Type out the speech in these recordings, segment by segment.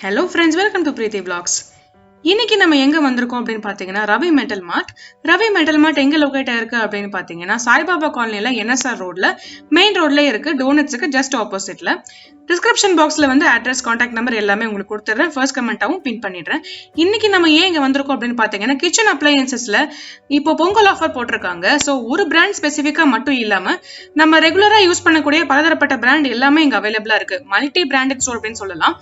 Hello friends, welcome to Preeti Vlogs. இன்னைக்கு நம்ம எங்க வந்திருக்கோம் அப்படின்னு பாத்தீங்கன்னா ரவி மெட்டல் மார்ட் எங்க லொகேட் ஆயிருக்கு அப்படின்னு பாத்தீங்கன்னா சாய்பாபா காலனில என்எஸ்ஆர் ரோட்ல மெயின் ரோட்ல இருக்கு. டோனட்ஸுக்கு ஜஸ்ட் ஆப்போசிட்ல. டிஸ்கிரிப்ஷன் பாக்ஸ்ல வந்து அட்ரஸ் கான்டாக்ட் நம்பர் எல்லாமே உங்களுக்கு கொடுத்துறேன். ஃபர்ஸ்ட் கமெண்டாவும் பின் பண்ணிடுறேன். இன்னைக்கு நம்ம ஏன் இங்க வந்திருக்கோம் அப்படின்னு பாத்தீங்கன்னா கிச்சன் அப்ளையன்சஸ்ல இப்போ பொங்கல் ஆஃபர் போட்டிருக்காங்க. ஸோ ஒரு பிராண்ட் ஸ்பெசிஃபிக்கா மட்டும் இல்லாம நம்ம ரெகுலரா யூஸ் பண்ணக்கூடிய பலதரப்பட்ட பிராண்ட் எல்லாமே இங்க அவைலபிளா இருக்கு. மல்டி பிராண்டட் ஸ்டோர் அப்படின்னு சொல்லலாம்.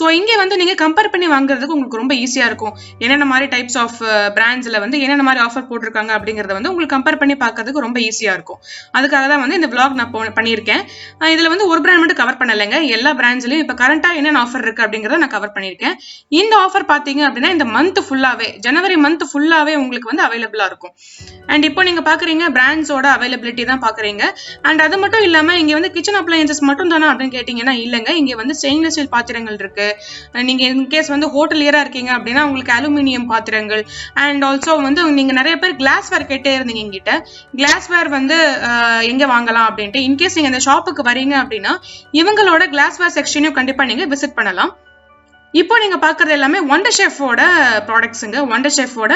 ஸோ இங்க வந்து நீங்க கம்பேர் பண்ணி வாங்குறதுக்கு உங்களுக்கு ரொம்ப ஈஸியா இருக்கும். என்னென்ன மாதிரி டைப்ஸ் ஆஃப் பிராண்ட்ஸ்ல வந்து என்னென்ன மாதிரி ஆஃபர் போட்டிருக்காங்க அப்படிங்கறத வந்து உங்களுக்கு கம்பேர் பண்ணி பார்க்கிறதுக்கு ரொம்ப ஈஸியா இருக்கும். அதுக்காக தான் வந்து இந்த vlog நான் பண்ணியிருக்கேன். இதுல வந்து ஒரு பிராண்ட் மட்டும் கவர் பண்ணலைங்க. எல்லா பிராண்ட்ஸ்லயும் இப்ப கரண்டா என்னென்ன ஆஃபர் இருக்கு அப்படிங்கறத நான் கவர் பண்ணியிருக்கேன். இந்த ஆஃபர் பாத்தீங்க அப்படின்னா இந்த மந்த் ஃபுல்லாவே ஜனவரி மந்த் ஃபுல்லாவே உங்களுக்கு வந்து அவைலபிளா இருக்கும். அண்ட் இப்போ நீங்க பாக்குறீங்க பிராண்ட்ஸோட அவைலபிலிட்டி தான் பாக்குறீங்க. அண்ட் அது மட்டும் இல்லாம இங்க வந்து கிச்சன் அப்ளையன்சஸ் மட்டும் தானா அப்படின்னு கேட்டீங்கன்னா இல்லைங்க. இங்க வந்து ஸ்டெயின்லெஸ் ஸ்டீல் பாத்திரங்கள் இருக்கு. நீங்க இன்கேஸ் வந்து ஹோட்டலியரா இருக்கீங்க அப்படின்னா உங்களுக்கு அலுமினியம் பாத்திரங்கள் அண்ட் ஆல்சோ வந்து நீங்க நிறைய பேர் கிளாஸ்வேர் கேட்டே இருந்தீங்க. எங்கிட்ட கிளாஸ்வேர் வந்து எங்க வாங்கலாம் அப்படின்ட்டு இன்கேஸ் நீங்க இந்த ஷாப்புக்கு வரீங்க அப்படின்னா இவங்களோட கிளாஸ்வேர் செக்ஷனையும் கண்டிப்பா நீங்க விசிட் பண்ணலாம். இப்போ நீங்க பாக்குறது எல்லாமே வண்டர் ஷெஃபோட ப்ராடக்ட்ஸுங்க. வண்டர் ஷெஃபோட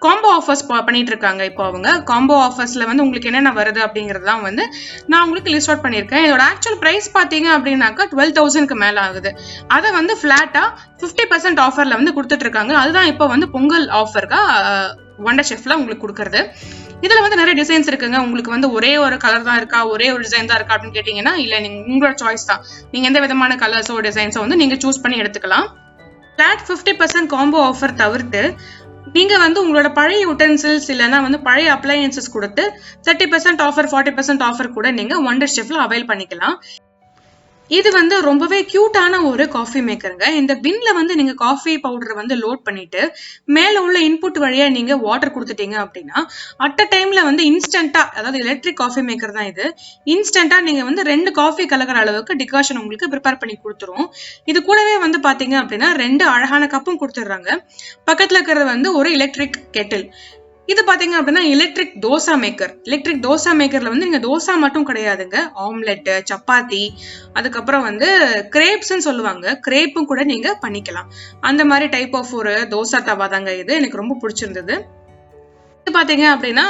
காம்போ ஆஃபர்ஸ் பண்ணிட்டு இருக்காங்க. இப்போ அவங்க காம்போ ஆஃபர்ஸ்ல வந்து உங்களுக்கு என்னென்ன வருது அப்படிங்கறதுலாம் வந்து நான் உங்களுக்கு லிஸ்ட் அவுட் பண்ணியிருக்கேன். இதோட ஆக்சுவல் பிரைஸ் பாத்தீங்க அப்படின்னாக்கா 12,000க்கு மேல ஆகுது. அதை வந்து பிளாட்டா 50% ஆஃபர்ல வந்து கொடுத்துட்டு இருக்காங்க. அதுதான் இப்போ வந்து பொங்கல் ஆஃபர்க்கா வண்டர் ஷெஃப்ல உங்களுக்கு கொடுக்கறது. இதுல வந்து நிறைய டிசைன்ஸ் இருக்குங்க. உங்களுக்கு வந்து ஒரே ஒரு கலர் தான் இருக்கா, ஒரே ஒரு டிசைன் தான் இருக்கா அப்படின்னு கேட்டீங்கன்னா இல்ல, நீங்க உங்களோட சாய்ஸ் தான். நீங்க எந்த விதமான கலர்ஸோ டிசைன்ஸோ வந்து நீங்க சூஸ் பண்ணி எடுத்துக்கலாம். பிளாட் 50% காம்போ ஆஃபர் தவிர்த்து நீங்க வந்து உங்களோட பழைய யூட்டென்சில்ஸ் இல்லைன்னா வந்து பழைய அப்ளையன்சஸ் கொடுத்து 30% ஆஃபர் 40% ஆஃபர் கூட நீங்க வண்டர் ஷெஃப்ல அவைல் பண்ணிக்கலாம். இது வந்து ரொம்பவே கியூட்டான ஒரு காஃபி மேக்கருங்க. இந்த பின்ல வந்து நீங்க காஃபி பவுடர் வந்து லோட் பண்ணிட்டு மேல உள்ள இன்புட் வழியா நீங்க வாட்டர் கொடுத்துட்டீங்க அப்படின்னா அட் அ டைம்ல வந்து இன்ஸ்டன்டா, அதாவது எலக்ட்ரிக் காஃபி மேக்கர் தான் இது, இன்ஸ்டன்டா நீங்க வந்து 2 காஃபி கலக்கிற அளவுக்கு டிகாஷன் உங்களுக்கு ப்ரிப்பேர் பண்ணி கொடுத்துரும். இது கூடவே வந்து பாத்தீங்க அப்படின்னா 2 அழகான கப்பும் கொடுத்துடுறாங்க. பக்கத்துல இருக்கிறது வந்து ஒரு எலக்ட்ரிக் கெட்டில். இது பாத்தீங்க அப்படின்னா எலக்ட்ரிக் தோசா மேக்கர்ல வந்து நீங்க தோசா மட்டும் கிடையாதுங்க, ஆம்லெட், சப்பாத்தி, அதுக்கப்புறம் வந்து கிரேப்ஸ்ன்னு சொல்லுவாங்க, கிரேப்பும் கூட நீங்க பண்ணிக்கலாம். அந்த மாதிரி டைப் ஆஃப் ஒரு தோசா தவா தாங்க இது. எனக்கு ரொம்ப பிடிச்சிருந்தது. இது பாத்தீங்க அப்படின்னா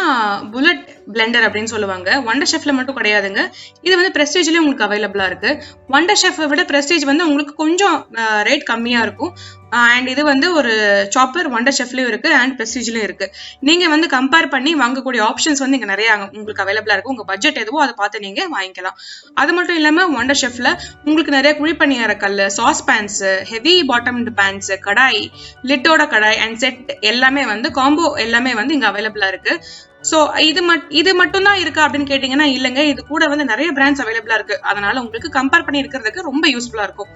புல்லட் பிளெண்டர் அப்படின்னு சொல்லுவாங்க. வண்டர் ஷெஃப்ல மட்டும் கிடையாதுங்க, இது வந்து பிரஸ்டீஜ்லயும் உங்களுக்கு அவைலபிளா இருக்கு. வண்டர் ஷெஃபை விட பிரஸ்டீஜ் வந்து உங்களுக்கு கொஞ்சம் ரேட் கம்மியா இருக்கும். அண்ட் இது வந்து ஒரு சாப்பர் வண்டர் ஷெஃப்லயும் இருக்கு அண்ட் பிரஸ்டீஜ்லயும் இருக்கு. நீங்க வந்து கம்பேர் பண்ணி வாங்கக்கூடிய ஆப்ஷன்ஸ் வந்து இங்க நிறைய உங்களுக்கு அவைலபிளா இருக்கு. உங்க பட்ஜெட் எதுவோ அதை பார்த்து நீங்க வாங்கிக்கலாம். அது மட்டும் இல்லாம வண்டர் ஷெஃப்ல உங்களுக்கு நிறைய குழிப்பணியார கல், sauce pans, heavy bottomed pans, kadai, லிட்டோட கடாய் அண்ட் செட் எல்லாமே வந்து காம்போ எல்லாமே வந்து இங்க அவைலபிளா இருக்கு. சோ இது மட்டும் தான் இருக்கா அப்படின்னு கேட்டீங்கன்னா இல்லைங்க, இது கூட வந்து நிறைய பிராண்ட்ஸ் அவைலபிளா இருக்கு. அதனால உங்களுக்கு கம்பேர் பண்ணி இருக்கிறதுக்கு ரொம்ப யூஸ்ஃபுல்லா இருக்கும்.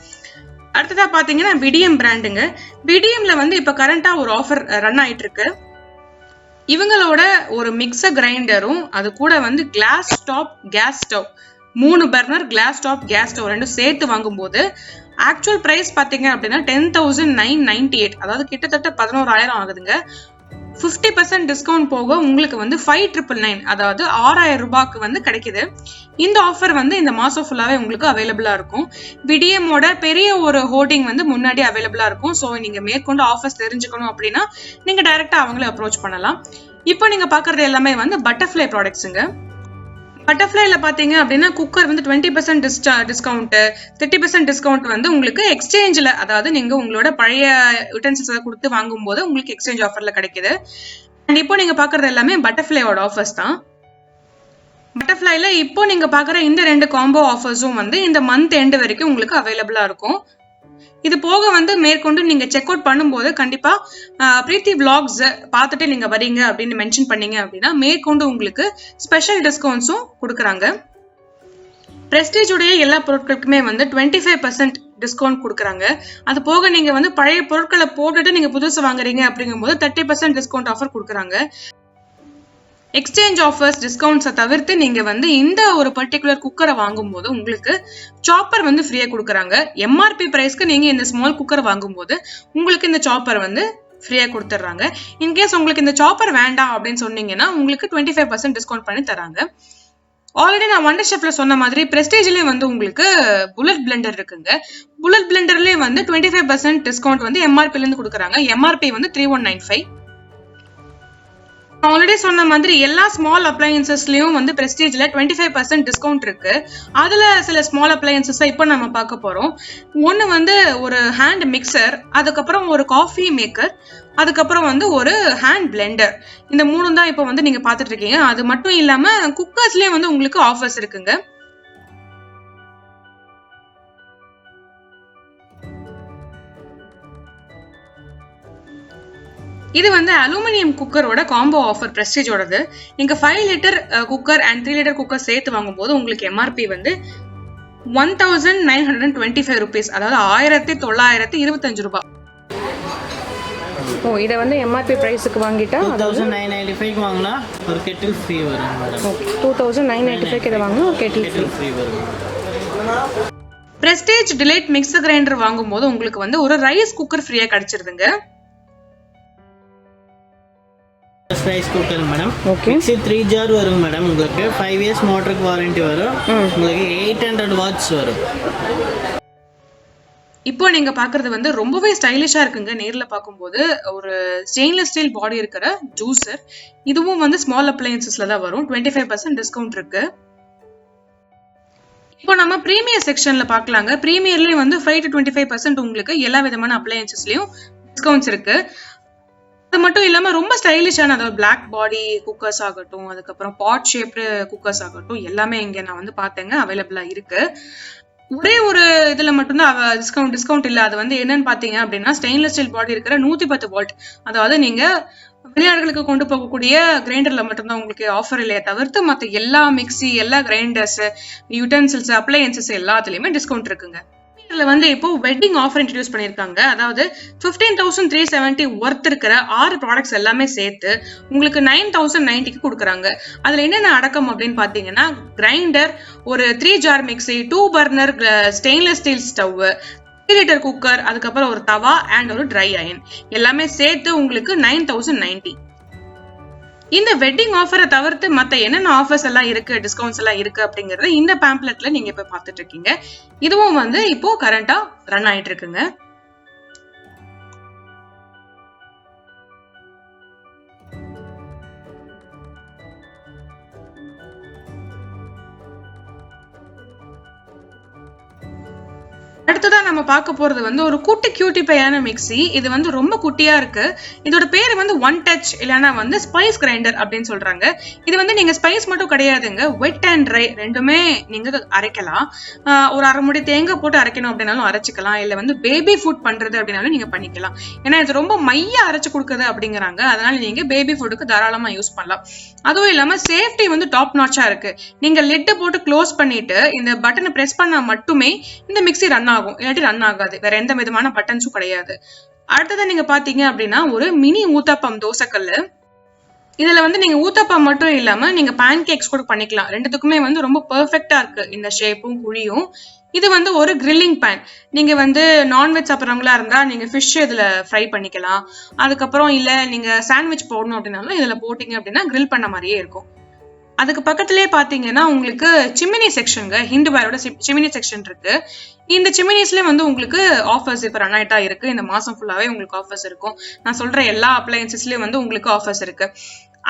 அடுத்ததா பாத்தீங்கன்னா விடிஎம் பிராண்டுங்க. விடிஎம்ல வந்து இப்ப கரண்டா ஒரு ஆஃபர் ரன் ஆயிட்டு இருக்கு. இவங்களோட ஒரு மிக்சர் கிரைண்டரும் அது கூட வந்து class top gas stove, 3 burner class top gas stove ரெண்டும் சேர்த்து வாங்கும்போது ஆக்சுவல் பிரைஸ் பாத்தீங்க அப்படின்னா 10,998, அதாவது கிட்டத்தட்ட 11,000 ஆகுதுங்க. 50% டிஸ்கவுண்ட் போக உங்களுக்கு வந்து 5,999, அதாவது 6,000 ரூபாய்க்கு வந்து கிடைக்குது. இந்த ஆஃபர் வந்து இந்த மாசம் ஃபுல்லாவே உங்களுக்கு அவைலபிளா இருக்கும். விடிஎமோட பெரிய ஒரு ஹோர்டிங் வந்து முன்னாடி அவைலபிளா இருக்கும். ஸோ நீங்க மேற்கொண்டு ஆஃபர்ஸ் தெரிஞ்சுக்கணும் அப்படின்னா நீங்க டைரக்டா அவங்களே அப்ரோச் பண்ணலாம். இப்போ நீங்க பாக்குறது எல்லாமே வந்து பட்டர்ஃப்ளை ப்ராடக்ட்ஸுங்க. பட்டர்ஃப்ளைல பாத்தீங்க அப்படின்னா குக்கர் வந்து 20% டிஸ்கவுண்ட், 30% டிஸ்கவுண்ட் வந்து உங்களுக்கு எக்ஸ்சேஞ்சில், அதாவது நீங்க உங்களோட பழைய யூட்டென்சில்ஸ் கொடுத்து வாங்கும் போது உங்களுக்கு எக்ஸ்சேஞ்ச் ஆஃபர்ல கிடைக்குது. அண்ட் இப்போ நீங்க பாக்குறது எல்லாமே பட்டர்ஃப்ளையோட ஆஃபர்ஸ் தான். பட்டர்ஃப்ளைல இப்போ நீங்க பாக்குற இந்த 2 காம்போ ஆஃபர்ஸும் வந்து இந்த மந்த் எண்ட் வரைக்கும் உங்களுக்கு அவைலபிளா இருக்கும். இது போக வந்து மேற்கொண்டு நீங்க செக் அவுட் பண்ணும்போது கண்டிப்பா பிரீத்தி விளாக்ஸ் பார்த்துட்டு நீங்க வரீங்க அப்படின்னு மென்ஷன் பண்ணீங்க அப்படின்னா மேற்கொண்டு உங்களுக்கு ஸ்பெஷல் டிஸ்கவுண்ட்ஸும் கொடுக்குறாங்க. பிரஸ்டீஜ் உடைய எல்லா பொருட்களுக்குமே வந்து 25% டிஸ்கவுண்ட் கொடுக்குறாங்க. அது போக நீங்க வந்து பழைய பொருட்களை போட்டுட்டு நீங்க புதுசு வாங்குறீங்க அப்படிங்கும்போது 30% டிஸ்கவுண்ட் ஆஃபர் கொடுக்குறாங்க. எக்ஸ்சேஞ்ச் ஆஃபர்ஸ் டிஸ்கவுண்ட்ஸை தவிர்த்து நீங்க வந்து இந்த ஒரு பர்டிகுலர் குக்கரை வாங்கும் போது உங்களுக்கு சாப்பர் வந்து ஃப்ரீயா கொடுக்குறாங்க. எம்ஆர்பி பிரைஸ்க்கு நீங்க இந்த ஸ்மால் குக்கர் வாங்கும் போது உங்களுக்கு இந்த சாப்பர் வந்து ஃப்ரீயா கொடுத்துட்றாங்க. இன்கேஸ் உங்களுக்கு இந்த சாப்பர் வேண்டாம் அப்படின்னு சொன்னீங்கன்னா உங்களுக்கு 25% டிஸ்கவுண்ட் பண்ணி தராங்க. ஆல்ரெடி நான் வண்டர் ஷெஃப்ல சொன்ன மாதிரி பிரஸ்டீஜ்லயே வந்து உங்களுக்கு புல்லட் பிளெண்டர் இருக்குங்க. புல்லட் பிளெண்டர்லயே வந்து 25% டிஸ்கவுண்ட் வந்து எம்ஆர்பில இருந்து கொடுக்குறாங்க. எம்ஆர்பி வந்து 3195. ஆல்ரெடி சொன்ன மாதிரி எல்லா ஸ்மால் அப்ளையன்சஸ்லயும் வந்து பிரஸ்டீஜ்ல 25% டிஸ்கவுண்ட் இருக்கு. அதுல சில ஸ்மால் அப்ளையன்சஸ் இப்போ நம்ம பார்க்க போறோம். ஒன்னு வந்து ஒரு ஹேண்ட் மிக்சர், அதுக்கப்புறம் ஒரு காஃபி மேக்கர், அதுக்கப்புறம் வந்து ஒரு ஹேண்ட் பிளெண்டர். இந்த 3 தான் இப்போ வந்து நீங்க பாத்துட்டு இருக்கீங்க. அது மட்டும் இல்லாம குக்கர்ஸ்லயே வந்து உங்களுக்கு ஆஃபர்ஸ் இருக்குங்க. இது வந்து அலுமினியம் குக்கரோட காம்போ ஆஃபர் பிரஸ்டீஜோடது. நீங்க 5 litre cooker and 3 litre cooker சேர்த்து வாங்கும்போது உங்களுக்கு எம்ஆர்பி வந்து 1925 rupees, அதாவது 1925 ரூபாய். ஓ, இதை வந்து எம்ஆர்பி பிரைஸுக்கு வாங்கிட்டா 2995 வாங்கினா ஒரு கெட்டில் ஃப்ரீ வரும் மேடம். ஓகே, 2995 இதை வாங்கினா ஒரு கெட்டில் ஃப்ரீ வரும். பிரஸ்டீஜ் டிலைட் மிக்சர் கிரைண்டர் வாங்கும்போது உங்களுக்கு வந்து ஒரு ரைஸ் குக்கர் ஃப்ரீயா கிடைச்சிருதுங்க. Rice cooker madam. Okay, 3 jar வரும் மேடம். உங்களுக்கு 5 இயர்ஸ் மோட்டருக்கு வாரண்டி வரும். உங்களுக்கு 800 வாட்ஸ் வரும். இப்போ நீங்க பாக்குறது வந்து ரொம்பவே ஸ்டைலிஷா இருக்குங்க. நேர்ல பார்க்கும்போது ஒரு ஸ்டெயின்லெஸ் ஸ்டீல் பாடி இருக்கிற ஜூசர். இதுவும் வந்து ஸ்மால் அப்ளையன்சஸ்ல தான் வரும். 25% டிஸ்கவுண்ட் இருக்கு. இப்போ நம்ம பிரீமியர் செக்ஷன்ல பார்க்கலாங்க. பிரீமியர்லயும் வந்து 5 to 25% உங்களுக்கு எல்லா விதமான அப்ளையன்சஸ்லயும் டிஸ்கவுண்ட்ஸ் இருக்கு. அது மட்டும் இல்லாம ரொம்ப ஸ்டைலிஷான, அதாவது பிளாக் பாடி குக்கர்ஸ் ஆகட்டும், அதுக்கப்புறம் பாட் ஷேப்டு குக்கர்ஸ் ஆகட்டும், எல்லாமே இங்க நான் வந்து பார்த்தேங்க அவைலபிளா இருக்கு. ஒரே ஒரு இதுல மட்டும்தான் டிஸ்கவுண்ட் இல்ல. அது வந்து என்னன்னு பாத்தீங்க அப்படின்னா ஸ்டெயின்லெஸ் ஸ்டீல் பாடி இருக்கிற 110 வோல்ட், அதாவது நீங்க வெளிநாடுகளுக்கு கொண்டு போகக்கூடிய கிரைண்டர்ல மட்டும்தான் உங்களுக்கு ஆஃபர் இல்லையே தவிர்த்து மற்ற எல்லா மிக்சி, எல்லா கிரைண்டர்ஸ், யூட்டன்சில்ஸ், அப்ளையன்சஸ் எல்லாத்துலயுமே டிஸ்கவுண்ட் இருக்குங்க. இதுல வந்து இப்போ வெட்டிங் ஆஃபர் இன்ட்ரோடியூஸ் பண்ணிருக்காங்க. அதாவது 15,370 ஒர்த் இருக்கிற 6 ப்ராடக்ட்ஸ் எல்லாமே சேர்த்து உங்களுக்கு 9,090க்கு கொடுக்குறாங்க. அதுல என்னென்ன அடக்கம் அப்படின்னு பாத்தீங்கன்னா கிரைண்டர், ஒரு 3 jar mixie, 2 burner stainless steel stove, 3 litre cooker, அதுக்கப்புறம் ஒரு தவா அண்ட் ஒரு ட்ரை அயன், எல்லாமே சேர்த்து உங்களுக்கு 9,090. இந்த வெட்டிங் ஆஃபரை தவிர்த்து மத்த என்னென்ன ஆஃபர்ஸ் எல்லாம் இருக்கு, டிஸ்கவுண்ட்ஸ் எல்லாம் இருக்கு அப்படிங்கறத இந்த பேம்ப்ளெட்ல நீங்க இப்ப பாத்துட்டு இருக்கீங்க. இதுவும் வந்து இப்போ கரண்டா ரன் ஆயிட்டு இருக்குங்க. அடுத்ததான் நம்ம பார்க்க போறது வந்து ஒரு குட்டி கியூட்டி பையான மிக்சி. இது வந்து ரொம்ப குட்டியா இருக்கு. இதோட பேரு வந்து ஒன் டச் இல்லைன்னா வந்து ஸ்பைஸ் கிரைண்டர் அப்படின்னு சொல்றாங்க. இது வந்து நீங்க ஸ்பைஸ் மட்டும் கிடையாதுங்க, வெட் அண்ட் ட்ரை ரெண்டுமே நீங்க அரைக்கலாம். ஒரு அரை முடி தேங்காய் போட்டு அரைக்கணும் அப்படின்னாலும் அரைச்சிக்கலாம், இல்ல வந்து பேபி ஃபுட் பண்றது அப்படின்னாலும் நீங்க பண்ணிக்கலாம். ஏன்னா இது ரொம்ப மைய அரைச்சு கொடுக்குது அப்படிங்கிறாங்க. அதனால நீங்க பேபி ஃபுட்டுக்கு தாராளமா யூஸ் பண்ணலாம். அதுவும் இல்லாம சேஃப்டி வந்து டாப் நாச்சா இருக்கு. நீங்க லிட்டை போட்டு க்ளோஸ் பண்ணிட்டு இந்த பட்டனை பிரஸ் பண்ணா மட்டுமே இந்த மிக்சி ரன் ஆகும், இல்லாட்டி ரன் ஆகாது. வேற எந்த விதமான பட்டன்ஸும் கிடையாது. அடுத்ததான் நீங்க பாத்தீங்க அப்படின்னா ஒரு மினி ஊத்தப்பம் தோசைக்கல்லு. இதுல வந்து நீங்க ஊத்தப்பம் மட்டும் இல்லாம நீங்க பேன் கேக்ஸ் கூட பண்ணிக்கலாம். ரெண்டுத்துக்குமே வந்து ரொம்ப பெர்ஃபெக்ட்டா இருக்கு இந்த ஷேப்பும் குழியும். இது வந்து ஒரு கிரில்லிங் பேன். நீங்க வந்து நான்வெஜ் சாப்பிட்றவங்களா இருந்தா நீங்க ஃபிஷ் இதுல ஃப்ரை பண்ணிக்கலாம். அதுக்கப்புறம் இல்ல நீங்க சாண்ட்விச் போடணும் அப்படின்னாலும் இதுல போட்டீங்க அப்படின்னா கிரில் பண்ண மாதிரியே இருக்கும். அதுக்கு பக்கத்திலே பாத்தீங்கன்னா உங்களுக்கு சிமினி செக்ஷனுங்க, ஹிண்டுவேரோட சிமினி செக்ஷன் இருக்கு. இந்த சிமினிஸ்ல வந்து உங்களுக்கு ஆஃபர்ஸ் இப்ப ரன் ஆயிட்டா இருக்கு. இந்த மாசம் ஃபுல்லாவே உங்களுக்கு ஆஃபர்ஸ் இருக்கும். நான் சொல்ற எல்லா அப்ளையன்சஸ்லயும் வந்து உங்களுக்கு ஆஃபர்ஸ் இருக்கு.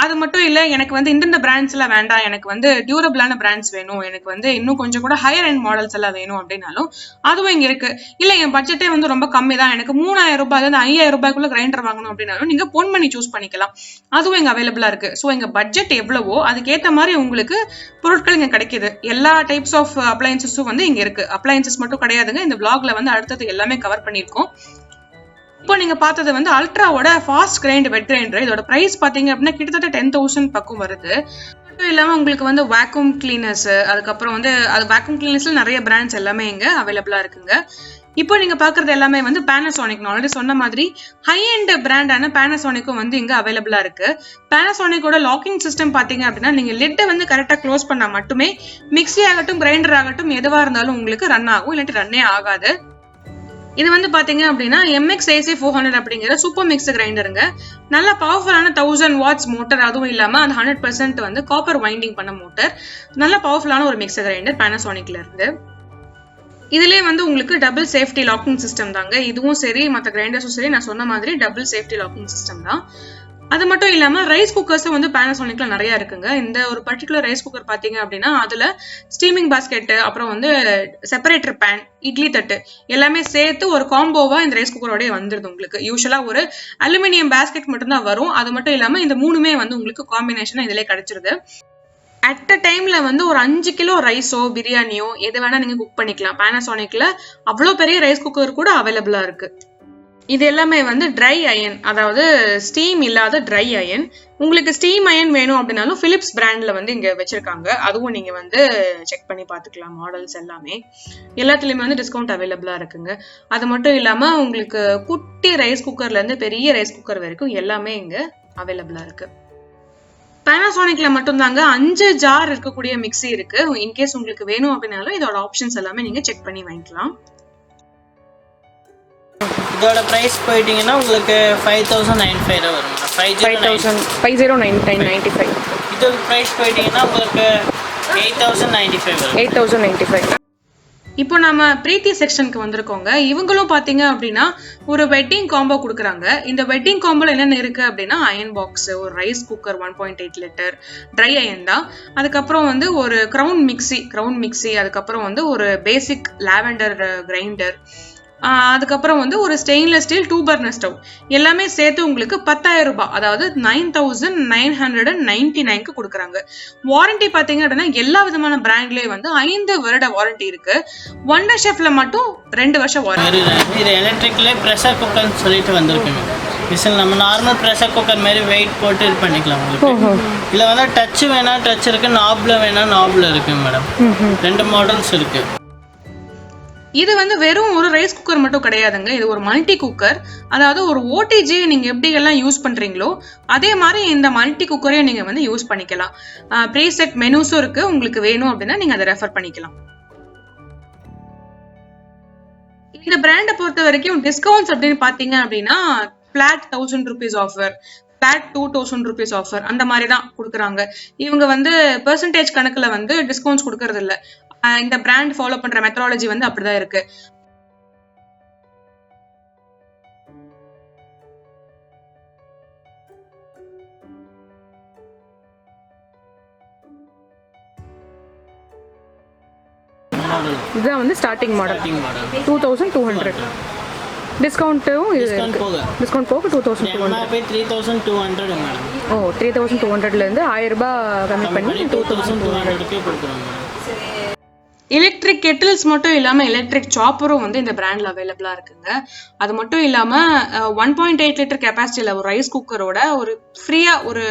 அது மட்டும் இல்ல, எனக்கு வந்து இந்த பிராண்ட்ஸ் எல்லாம் வேண்டாம், எனக்கு வந்து டியூரபிளான பிராண்ட்ஸ் வேணும், எனக்கு வந்து இன்னும் கொஞ்சம் கூட ஹையர் எண்ட் மாடல்ஸ் எல்லாம் வேணும் அப்படின்னாலும் அதுவும் இங்க இருக்கு. இல்ல என் பட்ஜெட்டே வந்து ரொம்ப கம்மி தான், எனக்கு 3,000 ரூபாய் 5,000 ரூபாய்க்குள்ள கிரைண்டர் வாங்கணும் அப்படின்னாலும் நீங்க பொன் பண்ணி சூஸ் பண்ணிக்கலாம். அதுவும் இங்க அவைலபிளா இருக்கு. ஸோ எங்க பட்ஜெட் எவ்வளவோ அதுக்கேற்ற மாதிரி உங்களுக்கு பொருட்கள் இங்க கிடைக்குது. எல்லா டைப்ஸ் ஆஃப் அப்ளையன்சஸும் வந்து இங்க இருக்கு. அப்ளையன்சஸ் மட்டும் கிடையாதுங்க, இந்த vlogல வந்து அடுத்தது எல்லாமே கவர் பண்ணிருக்கோம். இப்போ நீங்க பார்த்தது வந்து அல்ட்ராவோட ஃபாஸ்ட் கிரைண்ட் வெட் கிரைண்டர். இதோட பிரைஸ் பாத்தீங்க அப்படின்னா கிட்டத்தட்ட 10,000 பக்கம் வருது. மட்டும் இல்லாம உங்களுக்கு வந்து வேக்யூம் கிளீனர்ஸ், அதுக்கப்புறம் வந்து அது வேக்யூம் கிளீனர்ஸ்ல நிறைய பிராண்ட்ஸ் எல்லாமே இங்க அவைலபிளா இருக்குங்க. இப்போ நீங்க பாக்குறது எல்லாமே வந்து பேனாசோனிக். நான் ஆல்ரெடி சொன்ன மாதிரி ஹை எண்ட் பிராண்டான பேனாசோனிக்கும் வந்து இங்க அவைலபிளா இருக்கு. பேனாசோனிக்கோட லாக்கிங் சிஸ்டம் பாத்தீங்க அப்படின்னா நீங்க லிட்டை வந்து கரெக்டா க்ளோஸ் பண்ணா மட்டுமே மிக்சி ஆகட்டும் கிரைண்டர் ஆகட்டும் எதுவா இருந்தாலும் உங்களுக்கு ரன் ஆகும், இல்லாட்டி ரன்னே ஆகாது. இது வந்து பாத்தீங்க அப்படின்னா MX AC 400 அப்படிங்கிற சூப்பர் மிக்ஸ் கிரைண்டருங்க. நல்ல பவர்ஃபுல்லான 1000 வாட்ஸ் மோட்டர், அதுவும் இல்லாம அது 100% வந்து காப்பர் வைண்டிங் பண்ண மோட்டர். நல்ல பவர்ஃபுல்லான ஒரு மிக்சர் கிரைண்டர் Panasonicல இருந்து. இதுலயே வந்து உங்களுக்கு டபுள் சேஃப்டி லாக்கிங் சிஸ்டம் தாங்க. இதுவும் சரி மற்ற கிரைண்டர்ஸும் சரி நான் சொன்ன மாதிரி டபுள் சேஃப்டி லாக்கிங் சிஸ்டம் தான். அது மட்டும் இல்லாம ரைஸ் குக்கர்ஸும் வந்து Panasonicல நிறைய இருக்குங்க. இந்த ஒரு பர்டிகுலர் ரைஸ் குக்கர் பாத்தீங்க அப்படின்னா அதுல ஸ்டீமிங் பாஸ்கெட், அப்புறம் வந்து செப்பரேட்டர் பேன், இட்லி தட்டு எல்லாமே சேர்த்து ஒரு காம்போவா இந்த ரைஸ் குக்கரோடய வந்துருது உங்களுக்கு. யூஸ்வலா ஒரு அலுமினியம் பாஸ்கெட் மட்டும் தான் வரும். அது மட்டும் இல்லாம இந்த மூணுமே வந்து உங்களுக்கு காம்பினேஷனா இதுல கிடைச்சிருது. அட் அ டைம்ல வந்து ஒரு 5 கிலோ ரைஸோ பிரியாணியோ எது வேணா நீங்க குக் பண்ணிக்கலாம். Panasonicல அவ்வளோ பெரிய ரைஸ் குக்கர் கூட அவைலபிளா இருக்கு. இது எல்லாமே வந்து ட்ரை அயன், அதாவது ஸ்டீம் இல்லாத ட்ரை அயன். உங்களுக்கு ஸ்டீம் அயன் வேணும் அப்படின்னாலும் பிலிப்ஸ் பிராண்ட்ல வந்து இங்க வச்சிருக்காங்க. அதுவும் நீங்க வந்து செக் பண்ணி பாத்துக்கலாம். மாடல்ஸ் எல்லாமே எல்லாத்துலயுமே வந்து டிஸ்கவுண்ட் அவைலபிளா இருக்குங்க. அது மட்டும் இல்லாம உங்களுக்கு குட்டி ரைஸ் குக்கர்ல இருந்து பெரிய ரைஸ் குக்கர் வரைக்கும் எல்லாமே இங்க அவைலபிளா இருக்கு. Panasonicல மட்டும் தாங்க 5 ஜார் இருக்கக்கூடிய மிக்ஸி இருக்கு. இன்கேஸ் உங்களுக்கு வேணும் அப்படின்னாலும் இதோட ஆப்ஷன்ஸ் எல்லாமே நீங்க செக் பண்ணி வாங்கிக்கலாம். இதோட பிரைஸ் போயிட்டீங்கன்னா உங்களுக்கு 5095 வரும். 5095. இதோட பிரைஸ் போயிட்டீங்கன்னா உங்களுக்கு 8095 வரும். 8095. இப்போ நம்ம பிரீத்தி செக்ஷனுக்கு வந்திருக்கோங்க. இவங்களும் பாத்தீங்க அப்படின்னா ஒரு வெட்டிங் காம்போ கொடுக்குறாங்க. இந்த வெட்டிங் காம்போல என்னென்ன இருக்கு அப்படின்னா அயன் பாக்ஸ், ஒரு rice cooker 1.8 litre dry iron தான், அதுக்கப்புறம் வந்து ஒரு கிரவுன் மிக்ஸி, அதுக்கப்புறம் வந்து ஒரு பேசிக் லாவெண்டர் கிரைண்டர், அதுக்கப்புறம் வந்து ஒரு ஸ்டெயின்லெஸ் ஸ்டீல் 2 பர்னர் ஸ்டவ் எல்லாமே சேர்த்து உங்களுக்கு 10,000 ரூபாய், அதாவது 9999க்கு கொடுக்குறாங்க. வாரண்டி பாத்தீங்க அப்படின்னா எல்லா விதமான பிராண்ட்லயே வந்து 5 வருட வாரண்டி இருக்கு. ஒண்டர் ஷெஃப்ல மட்டும் 2 வருஷம் வாரண்டி. இது எலக்ட்ரிக்ல பிரஷர் குக்கர்னு சொல்லிட்டு வந்திருக்குங்க. மிஷின் நம்ம நார்மல் ப்ரெஷர் குக்கர் மாதிரி வெயிட் போட்டு இது பண்ணிக்கலாம் உங்களுக்கு. இல்லை வந்து டச் வேணா டச் இருக்கு, நாப்ல வேணா நாப்ல இருக்கு மேடம். 2 மாடல்ஸ் இருக்கு. இது வந்து வெறும் ஒரு ரைஸ் குக்கர் மட்டும் கிடையாதுங்க. இது ஒரு மல்டி குக்கர். அதாவது ஒரு ஓடிஜி நீங்க எப்படி எல்லாம் யூஸ் பண்றீங்களோ அதே மாதிரி இந்த மல்டி குக்கரையும் நீங்க வந்து யூஸ் பண்ணிக்கலாம். ப்ரீசெட் மெனுஸும் இருக்கு. உங்களுக்கு வேணும் அப்படின்னா நீங்க அதை ரெஃபர் பண்ணிக்கலாம். இந்த பிராண்டை பொறுத்த வரைக்கும் டிஸ்கவுண்ட்ஸ் அப்படின்னு பாத்தீங்க அப்படின்னா flat 1000 rupees offer, flat 2000 rupees offer, அந்த மாதிரி தான் கொடுக்குறாங்க. இவங்க வந்து பெர்சன்டேஜ் கணக்குல வந்து டிஸ்கவுண்ட்ஸ் கொடுக்கறது இல்ல. இந்த பிராண்ட் ஃபாலோ பண்ற மெத்தடாலஜி வந்து அப்படிதான் இருக்கு. இதுதான் வந்து ஸ்டார்டிங் மாடல் 2200. டிஸ்கவுண்ட்டும் டிஸ்கவுண்ட் போக 3200 மேடம். ஓ 3200லேருந்து 1000 ரூபாய் கம்மி பண்ணி 2200க்கு கொடுக்குறோம். எலக்ட்ரிக் கெட்டில்ஸ் மட்டும் இல்லாம எலக்ட்ரிக் சாப்பரும் வந்து இந்த பிராண்ட்ல அவைலபிளா இருக்குங்க. அது மட்டும் இல்லாம 1.8 லிட்டர் கெப்பாசிட்டியில ஒரு ரைஸ் குக்கரோட ஒரு ஃப்ரீயா ஒரு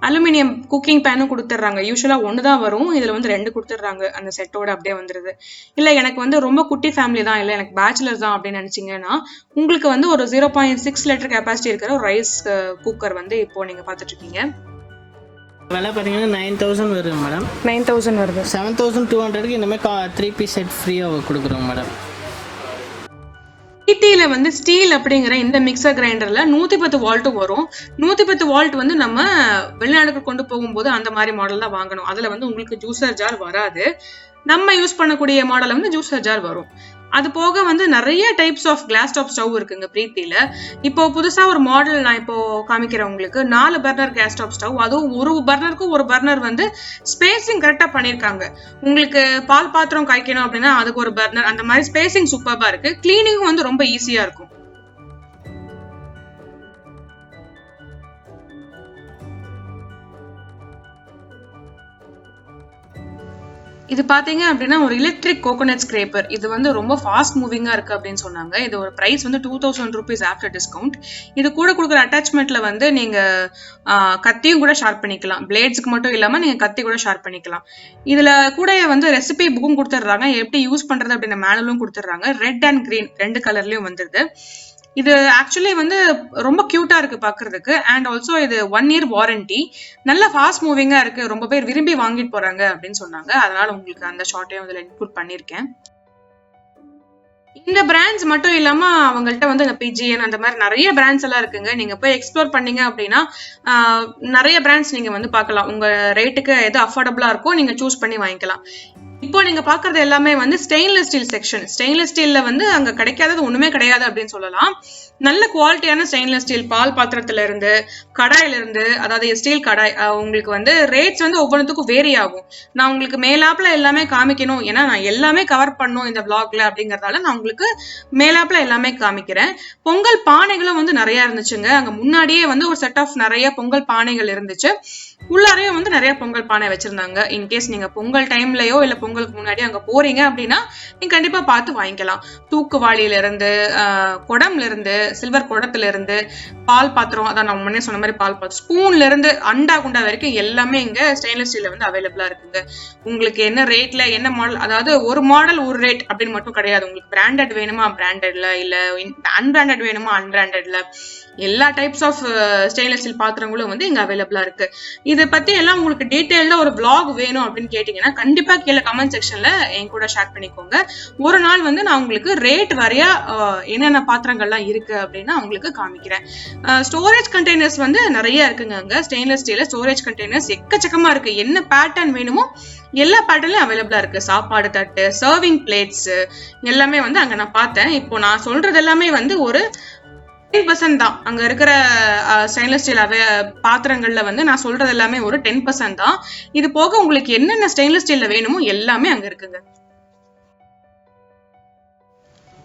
அலுமினியம் குக்கிங் பேனும் கொடுத்துட்றாங்க. யூஸ்வலா 1 தான் வரும், இதுல வந்து 2 கொடுத்துட்றாங்க. அந்த செட்டோட அப்படியே வந்துருது. இல்ல எனக்கு வந்து ரொம்ப குட்டி ஃபேமிலி தான், இல்ல எனக்கு பேச்சுலர் தான் அப்படின்னு நினைச்சீங்கன்னா உங்களுக்கு வந்து ஒரு 0.6 லிட்டர் கெப்பாசிட்டி இருக்கிற ஒரு ரைஸ் குக்கர் வந்து இப்போ நீங்க பாத்துட்டு இருக்கீங்க. விலை பார்த்தீங்கன்னா 9000 வருது மேடம். 9000 வருது. 7200க்கு இந்த மாதிரி 3 பீஸ் செட் ஃப்ரீயாக கொடுக்குறோம் மேடம். பிரீத்தியில வந்து ஸ்டீல் அப்படிங்கிற இந்த மிக்சர் கிரைண்டர்ல 110 வால்ட் வரும். 110 வால்ட் வந்து நம்ம வெளிநாடுக்கு கொண்டு போகும்போது அந்த மாதிரி மாடல் தான் வாங்கணும். அதுல வந்து உங்களுக்கு ஜூசர் ஜார் வராது. நம்ம யூஸ் பண்ணக்கூடிய மாடல் வந்து ஜூசர் ஜார் வரும். அது போக வந்து நிறைய types of glass top stove இருக்குங்க பிரீத்தியில. இப்போ புதுசா ஒரு மாடல் நான் இப்போ காமிக்கிறேன் உங்களுக்கு. 4 பர்னர் கேஸ் டாப் ஸ்டவ், அதுவும் ஒரு பர்னருக்கு ஒரு பர்னர் வந்து ஸ்பேசிங் கரெக்டா பண்ணிருக்காங்க. உங்களுக்கு பால் பாத்திரம் காய்க்கணும் அப்படின்னா அதுக்கு ஒரு பர்னர், அந்த மாதிரி ஸ்பேசிங் சூப்பர்பா இருக்கு. கிளீனிங்கும் வந்து ரொம்ப ஈஸியா இருக்கும். இது பாத்தீங்க அப்படின்னா ஒரு எலக்ட்ரிக் கோகோனட் ஸ்கிரேப்பர். இது வந்து ரொம்ப ஃபாஸ்ட் மூவிங்கா இருக்கு அப்படின்னு சொன்னாங்க. இது ஒரு பிரைஸ் வந்து 2000 rupees ஆஃப்டர் டிஸ்கவுண்ட். இது கூட கொடுக்குற அட்டாச்மெண்ட்ல வந்து நீங்க கத்தியும் கூட ஷார்ப் பண்ணிக்கலாம். பிளேட்ஸ்க்கு மட்டும் இல்லாம நீங்க கத்தி கூட ஷார்ப் பண்ணிக்கலாம். இதுல கூட வந்து ரெசிபி புக்கும் கொடுத்துட்றாங்க, எப்படி யூஸ் பண்றது அப்படின்ற மேனுவலும் கொடுத்துட்றாங்க. ரெட் அண்ட் கிரீன் 2 கலர்லயும் வந்துருது. இது ஆக்சுவலி வந்து ரொம்ப கியூட்டா இருக்கு பாக்குறதுக்கு. அண்ட் ஆல்சோ இது 1 year வாரண்டி. நல்ல ஃபாஸ்ட் மூவிங்கா இருக்கு, ரொம்ப பேர் விரும்பி வாங்கிட்டு போறாங்க அப்படின்னு சொன்னாங்க. அதனால உங்களுக்கு அந்த ஷார்ட்டையும் இதுல இன்க்ளூட் பண்ணிருக்கேன். இந்த பிராண்ட்ஸ் மட்டும் இல்லாம அவங்கள்ட்ட வந்து இந்த பிஜிஎன் அந்த மாதிரி நிறைய பிராண்ட்ஸ் எல்லாம் இருக்குங்க. நீங்க போய் எக்ஸ்ப்ளோர் பண்ணீங்க அப்படின்னா நிறைய பிராண்ட்ஸ் நீங்க வந்து பார்க்கலாம். உங்க ரேட்டுக்கு எது அஃபோர்டபுளா இருக்கோ நீங்க சூஸ் பண்ணி வாங்கிக்கலாம். இப்போ நீங்க பாக்குறது எல்லாமே வந்து ஸ்டெயின்லெஸ் ஸ்டீல் செக்ஷன். ஸ்டெயின்லெஸ் ஸ்டீல்ல வந்து அங்க கிடைக்காதது ஒண்ணுமே கிடையாது அப்படின்னு சொல்லலாம். நல்ல குவாலிட்டியான ஸ்டெயின்லெஸ் ஸ்டீல் பால் பாத்திரத்துல இருந்து, கடாயில இருந்து, அதாவது ஸ்டீல் கடாய், உங்களுக்கு வந்து ரேட்ஸ் வந்து ஒவ்வொன்றுத்துக்கும் வேரி ஆகும். நான் உங்களுக்கு மேலாப்ல எல்லாமே காமிக்கணும், ஏன்னா நான் எல்லாமே கவர் பண்ணும் இந்த vlogல அப்படிங்கறதால நான் உங்களுக்கு மேலாப்ல எல்லாமே காமிக்கிறேன். பொங்கல் பானைகளும் வந்து நிறைய இருந்துச்சுங்க. அங்க முன்னாடியே வந்து ஒரு செட் ஆஃப் நிறைய பொங்கல் பானைகள் இருந்துச்சு. உள்ளாரையும் வந்து நிறைய பொங்கல் பானை வச்சிருந்தாங்க. இன்கேஸ் நீங்க பொங்கல் டைம்லயோ இல்ல பொங்கலுக்கு முன்னாடி அங்க போறீங்க அப்படின்னா நீங்க கண்டிப்பா பார்த்து வாங்கிக்கலாம். தூக்குவாளியில இருந்து, குடம்ல இருந்து, சில்வர் குடத்துல இருந்து, பால் பாத்திரம், அதான் நான் முன்னே சொன்ன மாதிரி பால் பாத்திரம், ஸ்பூன்ல இருந்து அண்டா குண்டா வரைக்கும் எல்லாமே இங்க ஸ்டெயின்லெஸ் ஸ்டீல்ல வந்து அவைலபிளா இருக்குங்க. உங்களுக்கு என்ன ரேட்ல என்ன மாடல், அதாவது ஒரு மாடல் ஒரு ரேட் அப்படின்னு மட்டும் கிடையாது. உங்களுக்கு பிராண்டட் வேணுமா பிராண்டட்ல, இல்ல அன்பிராண்டட் வேணுமா அன்பிராண்டட்ல, எல்லா டைப்ஸ் ஆஃப் ஸ்டெயின்லெஸ் ஸ்டீல் பாத்திரங்களும் வந்து இங்க அவைலபிளா இருக்கு. இதை பத்தி எல்லாம் உங்களுக்கு டீடைல்டா ஒரு vlog வேணும் அப்படின்னு கேட்டீங்கன்னா கண்டிப்பா கீழே கமெண்ட் செக்ஷன்ல என் கூட ஷேர் பண்ணிக்கோங்க. ஒரு நாள் வந்து நான் உங்களுக்கு ரேட் வரையா என்னென்ன பாத்திரங்கள்லாம் இருக்கு அப்படின்னு உங்களுக்கு காமிக்கிறேன். ஸ்டோரேஜ் கண்டெய்னர்ஸ் வந்து நிறைய இருக்குங்க. அங்க ஸ்டெயின்லெஸ் ஸ்டீல்ல ஸ்டோரேஜ் கண்டெய்னர்ஸ் எக்கச்சக்கமா இருக்கு. என்ன பேட்டர்ன் வேணுமோ எல்லா பேட்டர்ன்லயும் அவைலபிளா இருக்கு. சாப்பாடு தட்டு, சர்விங் பிளேட்ஸ் எல்லாமே வந்து அங்க நான் பார்த்தேன். இப்போ நான் சொல்றது எல்லாமே வந்து ஒரு 10% தான். அங்க இருக்கிற ஸ்டெயின்லெஸ் ஸ்டீல் பாத்திரங்கள்ல வந்து நான் சொல்றது எல்லாமே ஒரு 10% தான். இது போக உங்களுக்கு என்னென்ன ஸ்டெயின்லெஸ் ஸ்டீல்ல வேணுமோ எல்லாமே அங்க இருக்குங்க.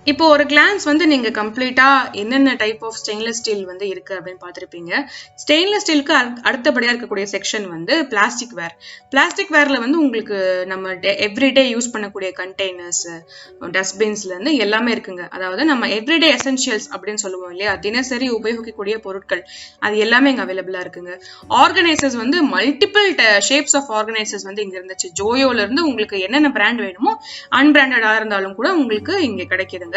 இப்போ ஒரு கிளான்ஸ் வந்து நீங்க கம்ப்ளீட்டா என்னென்ன டைப் ஆஃப் ஸ்டெயின்லெஸ் ஸ்டீல் வந்து இருக்கு அப்படின்னு பார்த்துருப்பீங்க. ஸ்டெயின்லெஸ் ஸ்டீலுக்கு அடுத்தபடியா இருக்கக்கூடிய செக்ஷன் வந்து பிளாஸ்டிக் வேர். பிளாஸ்டிக் வேர்ல வந்து உங்களுக்கு நம்ம எவ்ரிடே யூஸ் பண்ணக்கூடிய கண்டெய்னர்ஸ், டஸ்ட்பின்ஸ்ல இருந்து எல்லாமே இருக்குங்க. அதாவது நம்ம எவ்ரிடே எசென்ஷியல்ஸ் அப்படின்னு சொல்லுவோம் இல்லையா, தினசரி உபயோகிக்கக்கூடிய பொருட்கள், அது எல்லாமே இங்க அவைலபிளா இருக்குங்க. ஆர்கனைசர்ஸ் வந்து மல்டிபிள் ஷேப்ஸ் ஆஃப் ஆர்கனைசர்ஸ் வந்து இங்க இருந்துச்சு. ஜோயோல இருந்து உங்களுக்கு என்னென்ன பிராண்ட் வேணுமோ அன்பிராண்டடா இருந்தாலும் கூட உங்களுக்கு இங்க கிடைக்குதுங்க.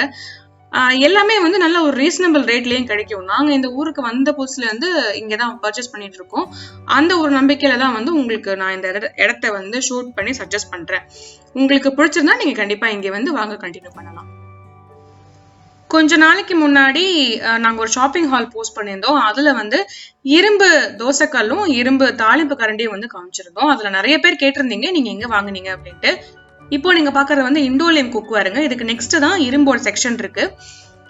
எல்லாமே வந்து நல்ல ஒரு ரீசனபிள் ரேட்லயும் கிடைக்கும். நாங்க இந்த ஊருக்கு வந்த புதுசுல இருந்து இங்கதான் பர்ச்சேஸ் பண்ணிட்டு இருக்கோம். அந்த ஒரு நம்பிக்கையில தான் வந்து உங்களுக்கு நான் இந்த இடத்த வந்து ஷூட் பண்ணி சஜஸ்ட் பண்றேன். உங்களுக்கு பிடிச்சிருந்தா நீங்க கண்டிப்பா இங்க வந்து வாங்க கண்டினியூ பண்ணலாம். கொஞ்ச நாளைக்கு முன்னாடி நாங்க ஒரு ஷாப்பிங் ஹால் போஸ்ட் பண்ணியிருந்தோம். அதுல வந்து இரும்பு தோசைக்கல்லும் இரும்பு தாளிப்பு கரண்டியும் வந்து காமிச்சிருந்தோம். அதுல நிறைய பேர் கேட்டிருந்தீங்க நீங்க எங்க வாங்குனீங்க அப்படின்ட்டு. இப்போ நீங்க பாக்குறது வந்து இண்டோலியம் குக்வேருங்க. இதுக்கு நெக்ஸ்ட் தான் இரும்போட செக்ஷன் இருக்கு.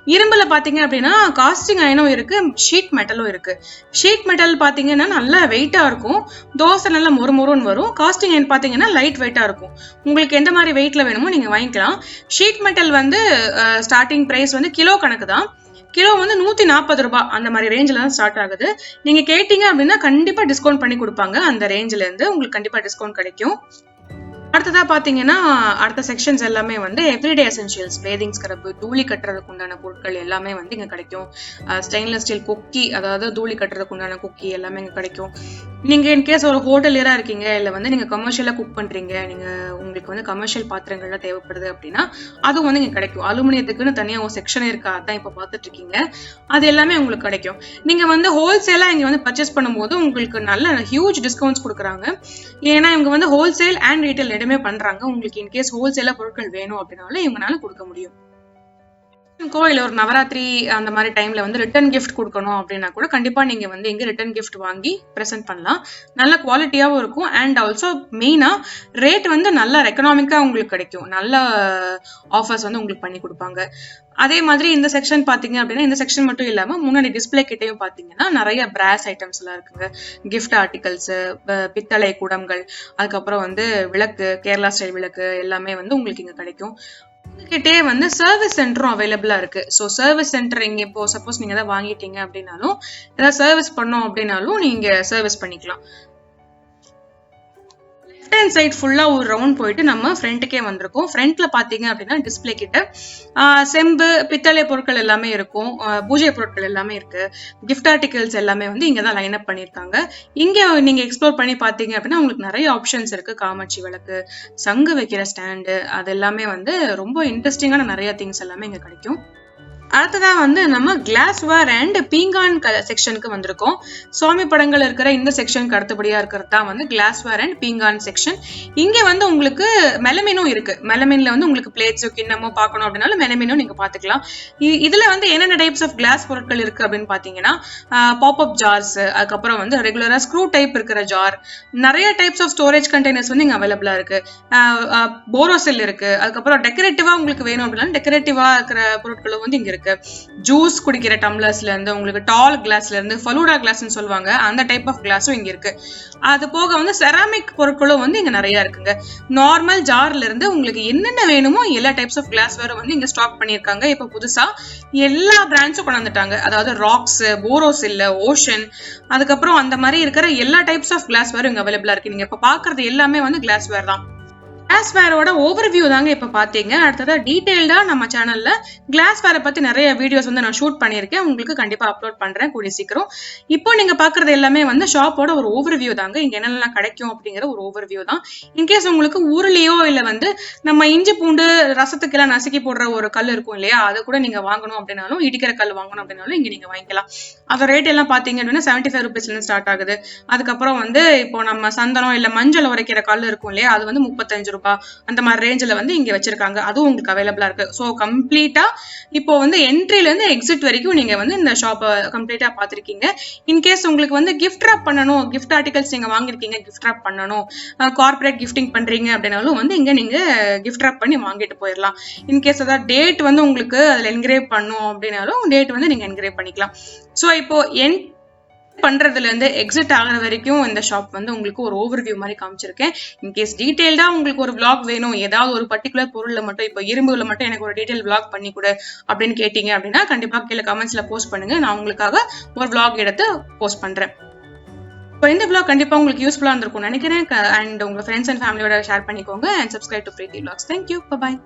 இரும்புல பாத்தீங்க அப்படின்னா காஸ்டிங் அயனும் இருக்கு, ஷீட் மெட்டலும் இருக்கு. ஷீட் மெட்டல் பாத்தீங்கன்னா நல்லா வெயிட்டா இருக்கும், தோசை நல்லா மொறுமொறுன்னு வரும். காஸ்டிங் அயன் பாத்தீங்கன்னா லைட் வெயிட்டா இருக்கும். உங்களுக்கு எந்த மாதிரி வெயிட்ல வேணுமோ நீங்க வாங்கிக்கலாம். ஷீட் மெட்டல் வந்து ஸ்டார்டிங் பிரைஸ் வந்து கிலோ கணக்கு தான். கிலோ வந்து 140 ரூபாய் அந்த மாதிரி ரேஞ்சில தான் ஸ்டார்ட் ஆகுது. நீங்க கேட்டீங்க அப்படின்னா கண்டிப்பா டிஸ்கவுண்ட் பண்ணி கொடுப்பாங்க. அந்த ரேஞ்சில இருந்து உங்களுக்கு கண்டிப்பா டிஸ்கவுண்ட் கிடைக்கும். அடுத்ததா பாத்தீங்கன்னா அடுத்த செக்ஷன்ஸ் எல்லாமே வந்து எவ்ரிடே எசென்ஷியல்ஸ், பேதிங் ஸ்க்ரப், தூளி கட்டுறதுக்கு உண்டான பொருட்கள் எல்லாமே வந்து இங்க கிடைக்கும். ஸ்டெயின்லெஸ் ஸ்டீல் குக்கி, அதாவது தூளி கட்டுறதுக்கு உண்டான குக்கி எல்லாமே இங்க கிடைக்கும். நீங்க இன்கேஸ் ஒரு ஹோட்டலியரா இருக்கீங்க, இல்ல வந்து நீங்க கமர்ஷியலா குக் பண்றீங்க, நீங்க உங்களுக்கு வந்து கமர்ஷியல் பாத்திரங்கள்லாம் தேவைப்படுது அப்படின்னா அதுவும் வந்து இங்க கிடைக்கும். அலுமினியத்துக்குன்னு தனியா ஒரு செக்ஷன் இருக்கா, அதான் இப்ப பாத்துட்டு இருக்கீங்க. அது எல்லாமே உங்களுக்கு கிடைக்கும். நீங்க வந்து ஹோல்சேலா இங்க வந்து பர்ச்சேஸ் பண்ணும்போது உங்களுக்கு நல்ல ஹியூஜ் டிஸ்கவுண்ட்ஸ் கொடுக்குறாங்க. ஏன்னா இவங்க வந்து ஹோல்சேல் அண்ட் ரீட்டைல் ரெண்டுமே பண்றாங்க. உங்களுக்கு இன்கேஸ் ஹோல்சேலா பொருட்கள் வேணும் அப்படின்னாலும் இவங்களால கொடுக்க முடியும். இல்ல ஒரு நவராத்திரி அந்த மாதிரி டைம்ல வந்து ரிட்டர்ன் கிஃப்ட் கொடுக்கணும் அப்படின்னா கூட கண்டிப்பா நீங்க வந்து இங்க ரிட்டர்ன் கிஃப்ட் வாங்கி பிரசன்ட் பண்ணலாம். நல்ல குவாலிட்டியாவும் இருக்கும். அண்ட் ஆல்சோ மெயினா ரேட் வந்து நல்ல எக்கனாமிக்கா உங்களுக்கு கிடைக்கும். நல்ல ஆஃபர்ஸ் வந்து உங்களுக்கு பண்ணி கொடுப்பாங்க. அதே மாதிரி இந்த செக்ஷன் பாத்தீங்க அப்படின்னா இந்த செக்ஷன் மட்டும் இல்லாம முன்னாடி டிஸ்பிளே கிட்டையும் பாத்தீங்கன்னா நிறைய பிராஸ் ஐட்டம்ஸ் எல்லாம் இருக்குங்க. கிஃப்ட் ஆர்டிகல்ஸ், பித்தளை குடங்கள், அதுக்கப்புறம் வந்து விளக்கு, கேரளா ஸ்டைல் விளக்கு எல்லாமே வந்து உங்களுக்கு இங்க கிடைக்கும். கிட்டே வந்து சர்வீஸ் சென்டரும் அவைலபிளா இருக்கு. ஸோ சர்வீஸ் சென்டர் இங்க இப்போ சப்போஸ் நீங்க ஏதாவது வாங்கிட்டீங்க அப்படின்னாலும், ஏதாவது சர்வீஸ் பண்ணோம் அப்படின்னாலும் நீங்க சர்வீஸ் பண்ணிக்கலாம். லெஃப்ட் ஹேண்ட் சைட் ஃபுல்லா ஒரு ரவுண்ட் போயிட்டு நம்ம ஃப்ரண்ட்டுக்கே வந்திருக்கோம். ஃப்ரண்ட்ல பாத்தீங்க அப்படின்னா டிஸ்பிளே கிட்ட செம்பு, பித்தளை பொருட்கள் எல்லாமே இருக்கும், பூஜை பொருட்கள் எல்லாமே இருக்கு. கிஃப்ட் ஆர்டிகல்ஸ் எல்லாமே வந்து இங்க தான் லைன் அப் பண்ணிருக்காங்க. இங்க நீங்க எக்ஸ்ப்ளோர் பண்ணி பாத்தீங்க அப்படின்னா உங்களுக்கு நிறைய ஆப்ஷன்ஸ் இருக்கு. காமாட்சி விளக்கு, சங்கு வைக்கிற ஸ்டாண்டு, அது எல்லாமே வந்து ரொம்ப இன்ட்ரெஸ்டிங்கான நிறைய திங்ஸ் எல்லாமே இங்க கிடைக்கும். அடுத்ததா வந்து நம்ம கிளாஸ்வேர் அண்ட் பீங்கான் செக்ஷனுக்கு வந்திருக்கோம். சுவாமி படங்கள் இருக்கிற இந்த செக்ஷனுக்கு அடுத்தபடியா இருக்கிறது தான் வந்து கிளாஸ்வேர் அண்ட் பீங்கான் செக்ஷன். இங்க வந்து உங்களுக்கு மெலமினும் இருக்கு. மெலமின்ல வந்து உங்களுக்கு பிளேட்ஸோ கிண்ணமோ பார்க்கணும் அப்படின்னாலும் மெலமினும் நீங்க பாத்துக்கலாம். இதுல வந்து என்னென்ன டைப்ஸ் ஆஃப் கிளாஸ் பொருட்கள் இருக்கு அப்படின்னு பாத்தீங்கன்னா பாப் அப் ஜார்ஸ், அதுக்கப்புறம் வந்து ரெகுலரா ஸ்க்ரூ டைப் இருக்கிற ஜார், நிறைய டைப்ஸ் ஆஃப் ஸ்டோரேஜ் கண்டெய்னர்ஸ் வந்து இங்க அவைலபிளா இருக்கு. போரோசில் இருக்கு. அதுக்கப்புறம் டெக்கரேட்டிவா உங்களுக்கு வேணும் அப்படின்னா டெக்கரேட்டிவா இருக்கிற பொருட்களும் வந்து இங்க இருக்கு. ஜூஸ் குடிக்கிற டம்ளர்ஸ்ல இருந்து உங்களுக்கு டால் கிளாஸ்ல இருந்து ஃபலூடா கிளாஸ்னு சொல்லுவாங்க, அந்த டைப் ஆஃப் கிளாஸும் இங்க இருக்கு. அது போக வந்து செராமிக் பொருட்களும் வந்து இங்க நிறைய இருக்குங்க. நார்மல் ஜார்ல இருந்து உங்களுக்கு என்னென்ன வேணுமோ எல்லா டைப்ஸ் ஆஃப் கிளாஸ் வேற வந்து இங்க ஸ்டாக் பண்ணிருக்காங்க. இப்ப புதுசா எல்லா பிராண்ட்ஸும் கொண்டு வந்துட்டாங்க. அதாவது ராக்ஸ், போரோசில், ஓஷன், அதுக்கப்புறம் அந்த மாதிரி இருக்கிற எல்லா டைப்ஸ் ஆஃப் கிளாஸ் வேர் இங்க அவைலபிளா இருக்கு. நீங்க இப்ப பாக்குறது எல்லாமே வந்து கிளாஸ் வேர் தான். கிளாஸ்வேரோட ஓவர்வியூ தாங்க இப்ப பாத்தீங்க. அடுத்ததா டீடைல்டா நம்ம சேனல்ல கிளாஸ்வேரை பத்தி நிறைய வீடியோஸ் வந்து நான் ஷூட் பண்ணியிருக்கேன். உங்களுக்கு கண்டிப்பா அப்லோட் பண்றேன் கூடிய சீக்கிரம். இப்போ நீங்க பாக்குறது எல்லாமே வந்து ஷாப்போட ஒரு ஓவர்வியூ தாங்க. இங்க என்னெல்லாம் கிடைக்கும் அப்படிங்கிற ஒரு ஓவர்வியூ தான். இன்கேஸ் உங்களுக்கு ஊர்லயோ இல்ல வந்து நம்ம இஞ்சி பூண்டு ரசத்துக்கு எல்லாம் நசுக்கி போடுற ஒரு கல் இருக்கும் இல்லையா, அதை கூட நீங்க வாங்கணும் அப்படின்னாலும், இடிக்கிற கல் வாங்கணும் அப்படின்னாலும் இங்க நீங்க வாங்கிக்கலாம். அதோட ரேட் எல்லாம் பாத்தீங்க அப்படின்னா 75 rupeesல இருந்து ஸ்டார்ட் ஆகுது. அதுக்கப்புறம் வந்து இப்போ நம்ம சந்தனம் இல்ல மஞ்சள் உரைக்கிற கல் இருக்கும் இல்லையா, அது வந்து 35 ரூபாய் அந்த மாதிரி ரேஞ்சில வந்து இங்க வச்சிருக்காங்க. அதுவும் உங்களுக்கு அவைலபிளா இருக்கு. ஸோ கம்ப்ளீட்டா இப்போ வந்து என்ட்ரில இருந்து எக்ஸிட் வரைக்கும் நீங்க வந்து இந்த ஷாப்பை கம்ப்ளீட்டா பாத்திருக்கீங்க. இன்கேஸ் உங்களுக்கு வந்து கிஃப்ட் ராப் பண்ணணும், கிஃப்ட் ஆர்டிகல்ஸ் நீங்க வாங்கிருக்கீங்க, கிஃப்ட் ராப் பண்ணணும், கார்பரேட் கிஃப்டிங் பண்றீங்க அப்படின்னாலும் வந்து இங்க நீங்க கிஃப்ட் ராப் பண்ணி வாங்கிட்டு போயிடலாம். இன்கேஸ் அதாவது டேட் வந்து உங்களுக்கு அதுல என்கிரேவ் பண்ணும் அப்படின்னாலும் டேட் வந்து நீங்க என்கிரேவ் பண்ணிக்கலாம். ஸோ இப்போ பண்றதுல இருந்து எக்ஸிட் ஆகிற வரைக்கும் இந்த ஷாப் வந்து உங்களுக்கு ஒரு ஓவர்வியூ மாதிரி காமிச்சிருக்கேன். இன்கேஸ் டீடைல்டா உங்களுக்கு ஒரு vlog வேணும், ஏதாவது ஒரு பர்டிகுலர் பொருள்ல மட்டும், இப்போ இரும்புல மட்டும் எனக்கு ஒரு டீடைல் vlog பண்ணி கொடு அப்படின்னு கேட்டீங்க அப்படின்னா கண்டிப்பா கீழே கமெண்ட்ஸ்ல போஸ்ட் பண்ணுங்க. நான் உங்களுக்காக ஒரு vlog எடுத்து போஸ்ட் பண்றேன். இப்போ இந்த vlog கண்டிப்பா உங்களுக்கு யூஸ்ஃபுல்லா இருந்திருக்கும்னு நினைக்கிறேன். அண்ட் உங்க ஃப்ரெண்ட்ஸ் அண்ட் ஃபேமிலியோட ஷேர் பண்ணிக்கோங்க. And subscribe to Preethi vlogs. Thank you. Bye bye.